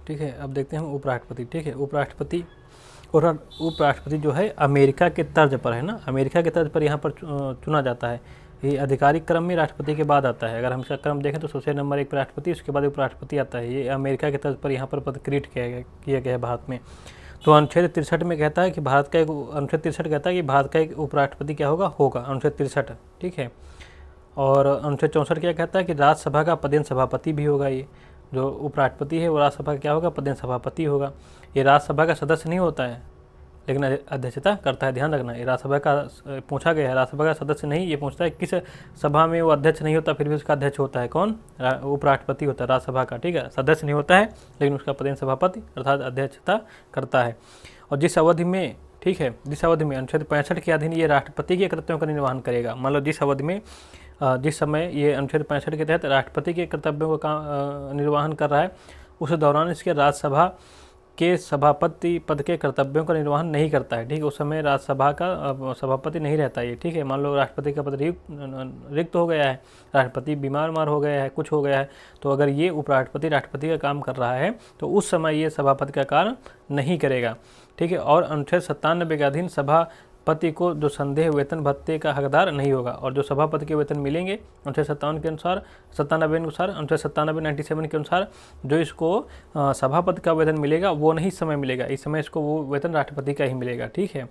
ठीक है। अब देखते हैं हम उपराष्ट्रपति। ठीक है, उपराष्ट्रपति और उपराष्ट्रपति जो है अमेरिका के तर्ज पर है ना, अमेरिका के तर्ज पर यहाँ पर चुना जाता है। ये आधिकारिक क्रम में राष्ट्रपति के बाद आता है। अगर हम इसका क्रम देखें तो सबसे नंबर 1 राष्ट्रपति, उसके बाद उपराष्ट्रपति आता है। ये अमेरिका के तर्ज पर यहाँ पर पद क्रिएट किया गया है भारत में। तो अनुच्छेद 63 में कहता है कि भारत का एक अनुच्छेद 63 कहता है कि भारत का एक उपराष्ट्रपति क्या होगा अनुच्छेद 63। ठीक है। और अनुच्छेद 64 क्या कहता है कि राज्यसभा का पदेन सभापति भी होगा। ये जो उपराष्ट्रपति है वो राज्यसभा का क्या होगा, पदेन सभापति होगा। ये राज्यसभा का सदस्य नहीं होता है लेकिन अध्यक्षता करता है, ध्यान रखना। ये राज्यसभा का पूछा गया है, राज्यसभा का सदस्य नहीं, ये पूछता है किस सभा में वो अध्यक्ष नहीं होता फिर भी उसका अध्यक्ष होता है कौन, उपराष्ट्रपति होता है राज्यसभा का। ठीक है, सदस्य नहीं होता है लेकिन उसका पदेन सभापति अर्थात अध्यक्षता करता है। और जिस अवधि में, ठीक है, जिस अवधि में अनुच्छेद 65 के अधीन ये राष्ट्रपति के कर्तव्यों का निर्वहन करेगा, मान लो जिस अवधि में जिस समय ये अनुच्छेद 65 के तहत राष्ट्रपति के कर्तव्यों का निर्वहन कर रहा है उस दौरान इसके राज्यसभा के सभापति पद के कर्तव्यों का निर्वहन नहीं करता है। ठीक है, उस समय राज्यसभा का सभापति नहीं रहता है। ठीक है, मान लो राष्ट्रपति का पद रिक्त हो गया है, राष्ट्रपति बीमार हो गया है, कुछ हो गया है, तो अगर ये उपराष्ट्रपति राष्ट्रपति का काम कर रहा है तो उस समय ये सभापति का कार्य नहीं करेगा। ठीक है, और अनुच्छेद 97 के अधीन सभापति को जो संदेह वेतन भत्ते का हकदार नहीं होगा। और जो सभापति के वेतन मिलेंगे अनुच्छेद 57 के अनुसार, 97 अनुसार, अनुच्छेद 97 के अनुसार जो इसको सभापति का वेतन मिलेगा वो नहीं इस समय मिलेगा, इस समय इसको वो वेतन राष्ट्रपति का ही मिलेगा। ठीक है,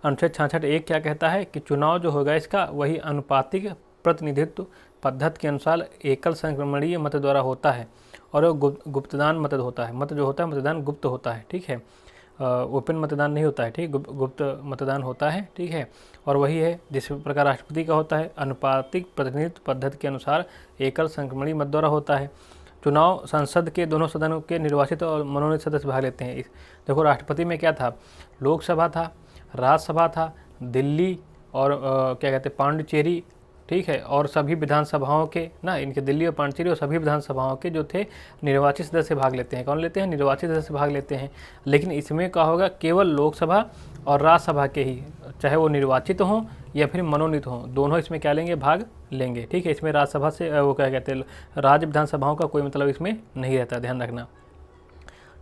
अनुच्छेद 66(1) क्या कहता है कि चुनाव जो होगा इसका वही अनुपातिक प्रतिनिधित्व पद्धति के अनुसार एकल संक्रमणीय मत द्वारा होता है और गुप्तदान मत होता है। मत जो होता है मतदान गुप्त होता है। ठीक है, ओपन मतदान नहीं होता है। ठीक, गुप्त मतदान होता है। ठीक है, और वही है जिस प्रकार राष्ट्रपति का होता है, अनुपातिक प्रतिनिधित्व पद्धति के अनुसार एकल संक्रमणीय मत द्वारा होता है। चुनाव संसद के दोनों सदनों के निर्वाचित और मनोनीत सदस्य भाग लेते हैं। देखो राष्ट्रपति में क्या था, लोकसभा था, राज्यसभा था, दिल्ली और क्या कहते हैं पांडिचेरी। ठीक है, और सभी विधानसभाओं के ना, इनके दिल्ली और पांडिचेरी और सभी विधानसभाओं के जो थे निर्वाचित सदस्य भाग लेते हैं। कौन लेते हैं, निर्वाचित सदस्य भाग लेते हैं। लेकिन इसमें क्या होगा, केवल लोकसभा और राज्यसभा के ही, चाहे वो निर्वाचित हों या फिर मनोनीत हों, दोनों इसमें क्या लेंगे, भाग लेंगे। ठीक है, इसमें राज्यसभा से वो क्या कहते हैं राज्य विधानसभाओं का कोई मतलब इसमें नहीं रहता, ध्यान रखना।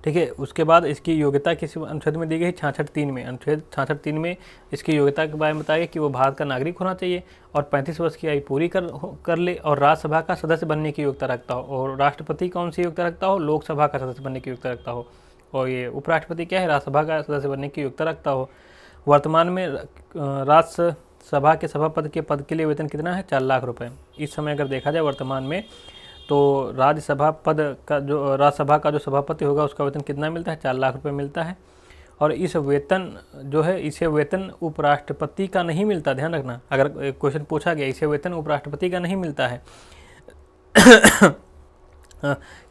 ठीक है, उसके बाद इसकी योग्यता किस अनुच्छेद में दी गई, 66(3) में। अनुच्छेद 66(3) में इसकी योग्यता के बारे में बताया कि वो भारत का नागरिक होना चाहिए और 35 वर्ष की आयु पूरी कर ले और राज्यसभा का सदस्य बनने की योग्यता रखता हो। और राष्ट्रपति कौन सी योग्यता रखता हो, लोकसभा का सदस्य बनने की योग्यता रखता हो। और ये उपराष्ट्रपति क्या है, राज्यसभा का सदस्य बनने की योग्यता रखता हो। वर्तमान में राज्यसभा के सभापति के पद के लिए वेतन कितना है, 4 लाख रुपये। इस समय अगर देखा जाए वर्तमान में तो राज्यसभा का जो सभापति होगा उसका वेतन कितना मिलता है, 4 लाख रुपए मिलता है। और इस वेतन जो है, इसे वेतन उपराष्ट्रपति का नहीं मिलता, ध्यान रखना। अगर क्वेश्चन पूछा गया इसे वेतन उपराष्ट्रपति का नहीं मिलता है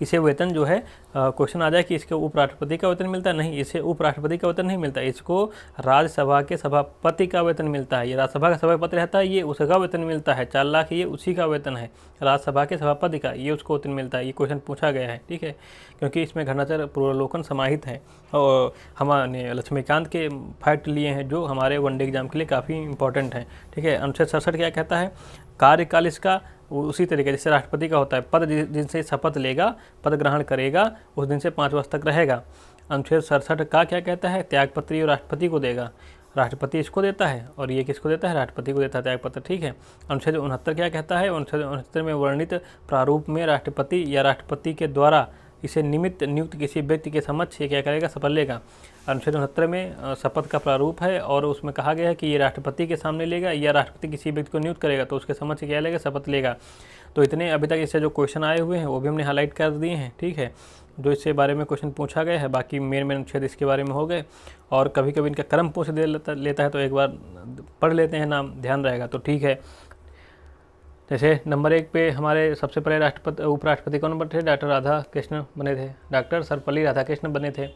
इसे वेतन जो है क्वेश्चन आ जाए कि इसके उपराष्ट्रपति का वेतन मिलता है, नहीं, इसे उपराष्ट्रपति का वेतन नहीं मिलता, इसको राज्यसभा के सभापति का वेतन मिलता है। ये राज्यसभा का सभापति रहता है, ये उसका वेतन मिलता है। 4 लाख ये उसी का वेतन है, राज्यसभा के सभापति का, ये उसको वेतन मिलता है। ये क्वेश्चन पूछा गया है। ठीक है, क्योंकि इसमें घटनाचर पूर्वावलोकन समाहित है और हमने लक्ष्मीकांत के फैक्ट लिए हैं जो हमारे वनडे एग्जाम के लिए काफ़ी इंपॉर्टेंट हैं। ठीक है, अनुच्छेद 67 क्या कहता है, कार्यकाल इसका उसी तरीके जैसे राष्ट्रपति का होता है, पद जिन से शपथ लेगा, पद ग्रहण करेगा, उस दिन से 5 वर्ष तक रहेगा। अनुच्छेद 67 का क्या कहता है, त्यागपत्र ये राष्ट्रपति को देगा, राष्ट्रपति इसको देता है और ये किसको देता है, राष्ट्रपति को देता है त्यागपत्र। ठीक है, अनुच्छेद 69 क्या कहता है, अनुच्छेद 69 में वर्णित प्रारूप में राष्ट्रपति या राष्ट्रपति के द्वारा इसे नियुक्त किसी व्यक्ति के समक्ष ये क्या करेगा, शपथ लेगा। अनुच्छेद 69 में शपथ का प्रारूप है और उसमें कहा गया है कि ये राष्ट्रपति के सामने लेगा या राष्ट्रपति किसी व्यक्ति को नियुक्त करेगा तो उसके समक्ष क्या लेगा, शपथ लेगा। तो इतने अभी तक इससे जो क्वेश्चन आए हुए हैं वो भी हमने हाईलाइट कर दिए हैं। ठीक है, जो इससे बारे में क्वेश्चन पूछा गया है, बाकी मेन अनुच्छेद इसके बारे में हो गए। और कभी कभी इनका क्रम पूछ लेता है तो एक बार पढ़ लेते हैं, नाम ध्यान रहेगा तो ठीक है। जैसे नंबर 1 पे हमारे सबसे पहले उपराष्ट्रपति कौन बने थे, डॉक्टर राधा कृष्ण बने थे, डॉक्टर सर्वपल्ली राधाकृष्णन बने थे।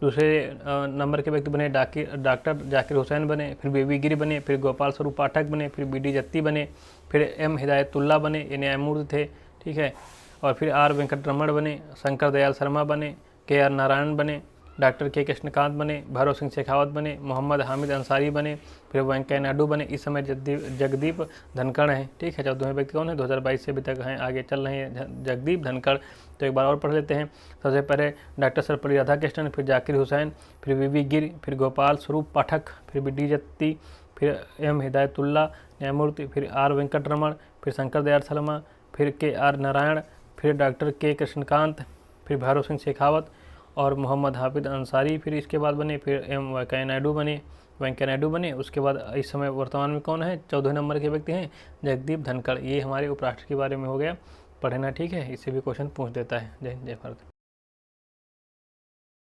दूसरे नंबर के व्यक्ति बने डॉक्टर जाकिर हुसैन बने, फिर बीबी गिरी बने, फिर गोपाल स्वरूप पाठक बने, फिर बीडी जत्ती बने, फिर एम हिदायतुल्ला बने, ये न्यायमूर्ति थे। ठीक है, और फिर आर वेंकटरमण बने, शंकर दयाल शर्मा बने, के आर नारायण बने, डॉक्टर के कृष्णकांत बने, भैरव सिंह शेखावत बने, मोहम्मद हामिद अंसारी बने, फिर वेंकैया नायडू बने। इस समय जगदीप धनखड़ हैं, ठीक है। 14वें व्यक्ति कौन है, 2022 से अभी तक हैं, आगे चल रहे हैं जगदीप धनखड़। तो एक बार और पढ़ लेते हैं। सबसे पहले डॉक्टर सर्वपल्ली राधाकृष्णन, फिर जाकिर हुसैन, फिर वीवी गिर, फिर गोपाल स्वरूप पाठक, फिर डी जत्ती, फिर एम हिदायतुल्ला न्यायमूर्ति, फिर आर वेंकटरमण, फिर शंकर दयाल शर्मा, फिर के आर नारायण, फिर डॉक्टर के कृष्णकांत, फिर भैरव सिंह शेखावत और मोहम्मद हाफिज अंसारी फिर इसके बाद बने। फिर वेंकैया नायडू बने। उसके बाद इस समय वर्तमान में कौन है, 14 नंबर के व्यक्ति हैं जगदीप धनखड़। ये हमारे उपराष्ट्र के बारे में हो गया पढ़ना, ठीक है। इससे भी क्वेश्चन पूछ देता है। जय हिंद, जय भारत।